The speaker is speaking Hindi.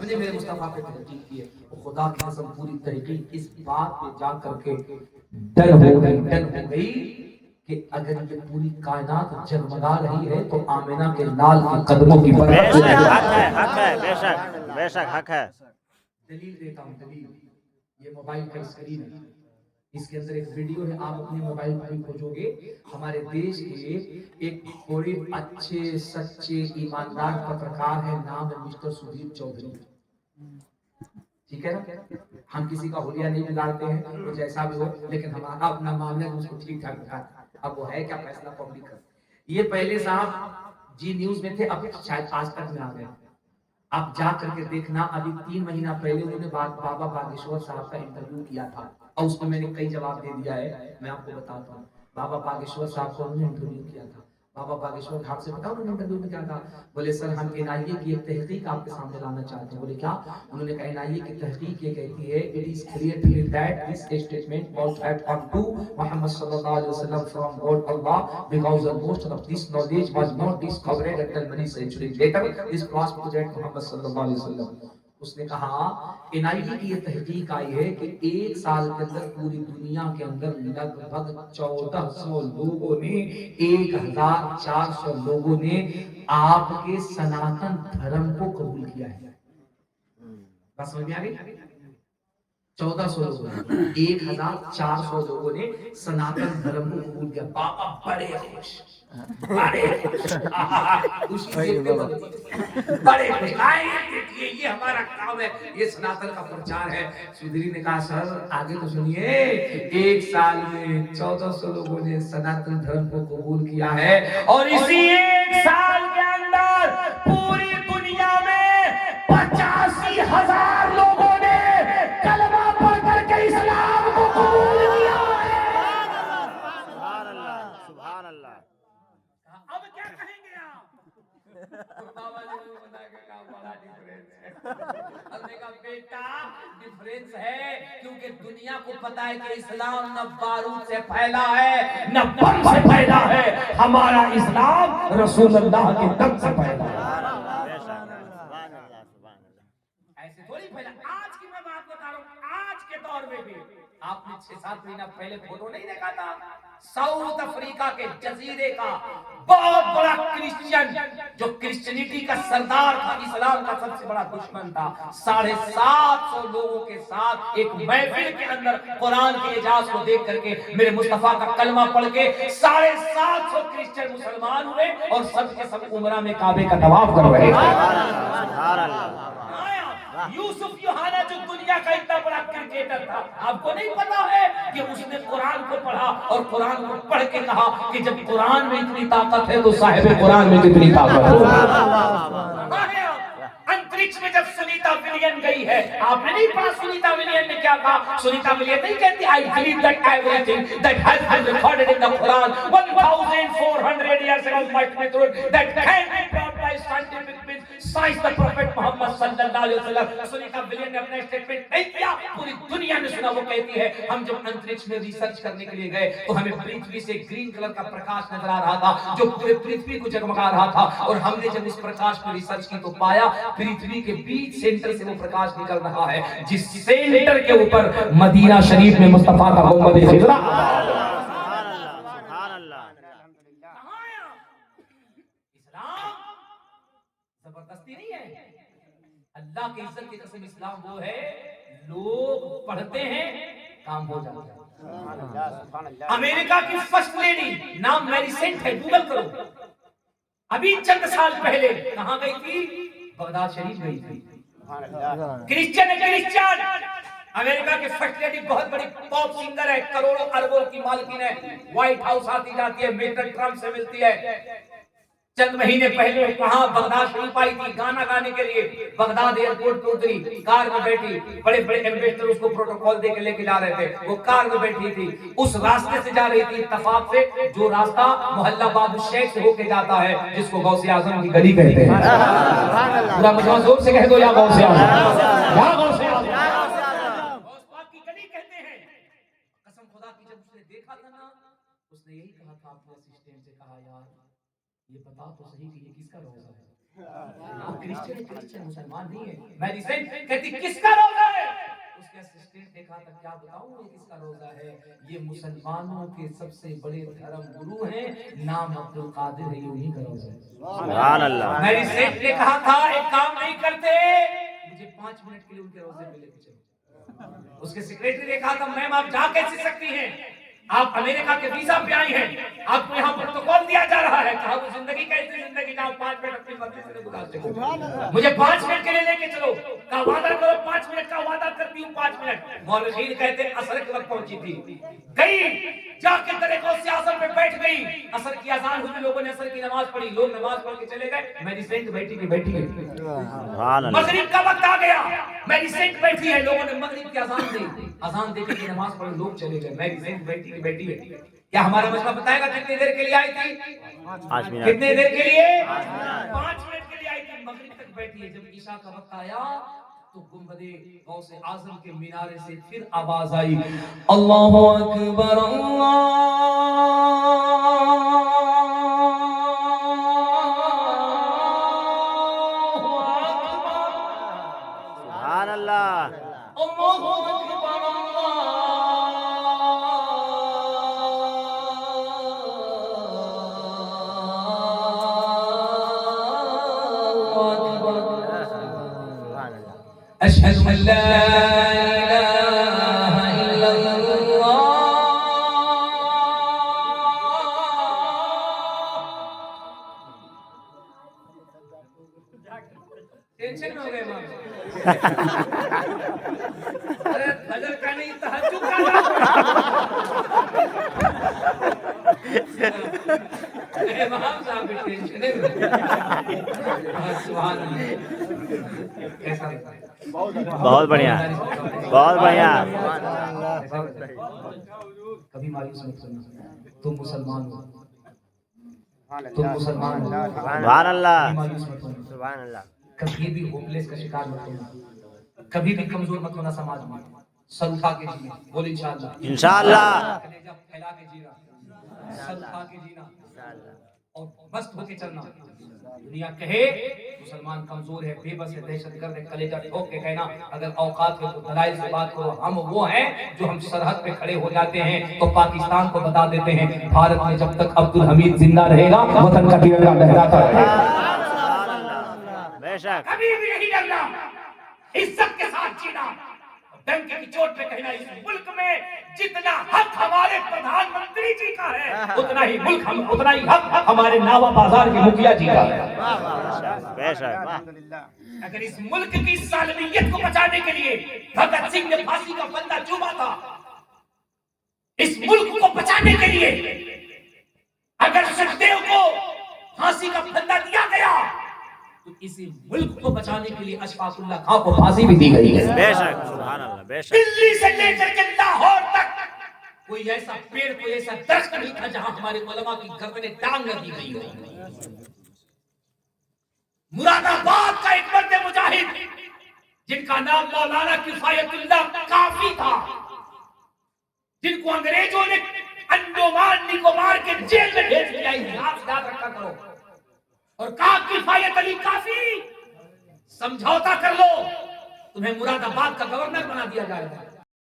ने मेरे मुस्तफा पे तहकीक की है, वो खुदा की कसम पूरी तहकीक इस बात पे जा करके डन हो गई कि अगर ये पूरी कायनात जगमगा रही है तो आमिना के लाल के कदमों की बरकत से बेशक बेशक हक है। दलील देता हूँ, दलील। ये मोबाइल का स्क्रीन है, इसके अंदर एक वीडियो है, आप अपने मोबाइल पर भी खोजोगे। हमारे देश के एक बड़े अच्छे सच्चे ईमानदार पत्रकार है, नाम है मिस्टर सुधीर चौधरी। ठीक है ना, हम किसी का हुलिया नहीं बिगाड़ते हैं, वो जैसा भी हो, लेकिन हमारा अपना मामला है उसको ठीक ठाक दिखाता है। अब वो है क्या, फैसला पब्लिक का। ये पहले साहब जी न्यूज में थे, अब शायद आज तक में आ गए। आप जा करके देखना, अभी 3 महीना पहले उन्होंने बाबा बागेश्वर साहब का इंटरव्यू किया था और उसमें मैंने कई जवाब दे दिया है, मैं आपको बताता हूँ। बाबा बागेश्वर साहब को उन्होंने इंटरव्यू किया था। बाबा बागेश्वर साहब से पता उन्होंने इंटरव्यू में क्या कहा? बोले सर हम एनआईए की एक तहकीक आपके सामने लाना चाहते हैं। बोले क्या? उन्होंने कहा एनआईए की तहकीक ये कहती है, it is clear that this statement was had come to Muhammad सल्लल्लाहु अलैहि वसल्लम from God Allah because most of this knowledge was not discovered until many centuries later this was project Mohammad सल्लल्लाहु अलैहि वसल्लम। उसने कहा एनआईए की ये तहकीक आई है कि एक साल के अंदर पूरी दुनिया के अंदर लगभग 1400 लोगों ने, 1400 लोगों ने आपके सनातन धर्म को कबूल किया है। बात समझ में आ गई? 1400 लोगों ने, 1400 लोगों ने सनातन धर्म को कबूल किया। बाबा बड़े खुश, बड़े खुशी देखते बड़े खुश आए, देखिए ये हमारा काम है, ये सनातन का प्रचार है। सुधीरी ने कहा सर आगे तो सुनिए, एक साल में 1400 लोगों ने सनातन धर्म को कबूल किया है और इसी एक साल के अंदर पूरी दुनिया में 85,000 लोगों ने कलमा पढ़ करके इस्लाम को कबूल किया है। सुभान अल्लाह सुभान अल्लाह। अब क्या कहेंगे आप? बाबा जी ने बता के कहा बड़ा डिफरेंस है। हमने कहा बेटा डिफरेंस है क्योंकि दुनिया को पता है कि इस्लाम न बारूद से फैला है न बम से फैला है, हमारा इस्लाम रसूलुल्लाह के दम से फैला है। ऐसे थोड़ी फैला। आज की मैं बात बता रहा हूँ, आज के दौर में भी आपने 6-7 महीना पहले फोटो नहीं देखा था साउथ अफ्रीका के जजीरे का बहुत बड़ा क्रिश्चियन, जो क्रिश्चियनिटी का सरदार था, इस्लाम का सबसे बड़ा दुश्मन था, 750 लोगों के साथ एक महफिल के अंदर कुरान के एजाज को देख करके मेरे मुस्तफा का कलमा पढ़ के 750 क्रिश्चियन मुसलमान हुए और सब के सब उमरा में काबे का तवाफ कर रहे थे। यूसुफ यूहाना जो दुनिया का इतना बड़ा क्रिकेटर था, आपको नहीं पता है कि उसने कुरान को पढ़ा और कुरान को पढ़ के कहा कि जब कुरान में इतनी ताकत है तो साहिब कुरान में कितनी ताकत है। अंतरिक्ष में जब सुनीता विलियम गई है, आपने नहीं पढ़ा सुनीता विलियम ने क्या कहा? सुनीता विलियम नहीं कहती I believe that everything that has been recorded in the Quran 1400 years ago might be true that can be brought by scientific means science the prophet Muhammad sallallahu alaihi wasallam। Sunita William ने अपना स्टेटमेंट नहीं किया, पूरी दुनिया ने सुना। वो कहती है हम जब अंतरिक्ष में रिसर्च करने के लिए गए तो हमें पृथ्वी से ग्रीन कलर का प्रकाश नजर आ रहा था जो पूरे पृथ्वी को जगमगा रहा था, और हमने जब उस प्रकाश पर रिसर्च की तो पाया पृथ्वी के बीच सेंटर से वो प्रकाश निकल रहा है, जिस सेंटर के ऊपर मदीना शरीफ में मुस्तफा का गुंबद खिजरा। इस्लाम जबरदस्ती नहीं है, अल्लाह की इज्जत की कसम इस्लाम वो है लोग पढ़ते हैं काम हो जाता है। अमेरिका की फर्स्ट लेडी नाम मैरी सेंट है, गूगल करो। अभी चंद साल पहले कहां गई थी? बगदाद शरीफ गई थी। क्रिश्चियन है, क्रिश्चियन। अमेरिका की फर्स्ट लेडी बहुत बड़ी पॉप सिंगर है, करोड़ों अरबों की मालकिन है, व्हाइट हाउस आती जाती है, मिस्टर ट्रम्प से मिलती है। चंद महीने पहले कहां बगदाद शरीफ आई थी गाना गाने के लिए, बगदाद एयरपोर्ट पे उतरी, कार में बैठी, बड़े बड़े एम्बेसडर उसको प्रोटोकॉल दे के लेके जा रहे थे, वो कार में बैठी थी, उस रास्ते से जा रही थी इत्तफाक से जो रास्ता मोहल्ला बाबू शेख से होके जाता है, जिसको गौसे आजम की गली कहते हैं। पूरा मुझे जोर से कह दो या गौसे आजम, या गौसे आजम की गली कहते हैं। कसम खुदा की जब उसने देखा था ना, उसने यही कहा था अपने असिस्टेंट से, कहा यार ये बता तो सही कि ये किसका रोजा है। वो क्रिश्चियन मुसलमान नहीं है। मेरी फ्रेंड कहती किसका रोजा है? उसके असिस्टेंट ने कहा था क्या बताऊं ये किसका रोजा है? ये मुसलमानों के सबसे बड़े धर्म गुरु हैं, नाम अब्दुल कादिर है, ये उन्हीं का रोजा है। सुभान अल्लाह। मेरी फ्रेंड ने कहा था एक काम नहीं करते, मुझे 5 मिनट के लिए उनके रोजे में लेके चलो। उसके सेक्रेटरी ने कहा था मैम आप जा कैसे सकती हैं, आप अमेरिका के वीजा पे आई हैं, आपको यहाँ प्रोटोकॉल दिया जा रहा है। कहा वो जिंदगी कैसी जिंदगी, ना 5 मिनट अपनी मर्जी से गुजारते हो, मुझे 5 मिनट के लिए लेके चलो। कहा वादा करो 5 मिनट का वादा करती हूँ 5 मिनट। मौलवी कहते असर के वक्त पहुंची थी, गई जाके तरीकों से असर पे बैठ गई। असर की अजान हुई, लोगों ने असर की नमाज पढ़ी, लोग नमाज पढ़ के चले गए। मेरी सेंट बैठी गई। सुभान अल्लाह। मगरिब का वक्त आ गया, मेरी सेंट बैठी है, लोगों ने मगरिब की अजान दी, अजान देके की नमाज पढ़ी, लोग चले गए। मेरी सेंट बैठी है। क्या हमारा मसला बताएगा कितनी देर के लिए आई थी? 5 मिनट। कितने देर के लिए? 5 मिनट के लिए आई थी, मगरिब तक बैठी है। जब ईशा का वक्त आया तो गुंबदे गौसे आजम के मीनारे से फिर आवाज आई, अल्लाहु अकबर सुभान अल्लाह। अल्लाहु अकबर अशहदु अल्ला इलाहा इल्लल्लाह। टेंशन में हो गए मां। अरे फजर का नहीं तहज्जुद का इमाम साहब भी टेंशन में। सुभान अल्लाह। कैसा बहुत बढ़िया, बहुत बढ़िया। कभी मायूस मत होना, तुम मुसलमान हो, तुम मुसलमान हो। सुभान अल्लाह। मायूस मत होना, सुभान अल्लाह। कभी भी होपलेस का शिकार मत होना, कभी भी कमजोर मत होना समाज में। सर उठा के जीना, बोल इंशाअल्लाह। इंशाअल्लाह। कलेजा फैला के जीना, सर उठा के जीना और मस्त होके चलना। दुनिया कहे मुसलमान कमजोर है, बेबस है, दहशतगर्द है, कलेजा ठोक के कहना। अगर औकात है तो दलाइल से बात करो। हम वो हैं जो हम सरहद पे खड़े हो जाते हैं तो पाकिस्तान को बता देते हैं भारत में जब तक अब्दुल हमीद जिंदा रहेगा वतन का तिरंगा लहराता रहेगा। बेशक। कभी भी नहीं डरना, इज्जत के साथ जीना। डंके की चोट पे कहना इस मुल्क में जितना हक हमारे प्रधानमंत्री जी का है उतना ही हक हमारे नावा बाजार के मुखिया जी का है। बेशक। अगर इस मुल्क की सालमियत को बचाने के लिए भगत सिंह ने फांसी का फंदा चूमा था, इस मुल्क को बचाने के लिए अगर सुखदेव को फांसी का फंदा दिया गया तो इसी मुल्क को बचाने के लिए अशफाकुल्लाह खां को फांसी भी दी गई है। बेशक। सुभान अल्लाह। बेशक। दिल्ली से लेकर के लाहौर तक कोई ऐसा पेड़, कोई ऐसा दरख्त नहीं था जहां हमारे उलमा की गर्दनें टांग न दी गई हो। मुरादाबाद का एक मर्द मुजाहिद जिनका नाम मौलाना किफायतुल्लाह काफी था, जिनको अंग्रेजों ने अंडोमान निकोबार के जेल में भेज दिया, याद रखा करो। और कहा किफायत अली काफी समझौता कर लो, तुम्हें मुरादाबाद का गवर्नर बना दिया जाएगा।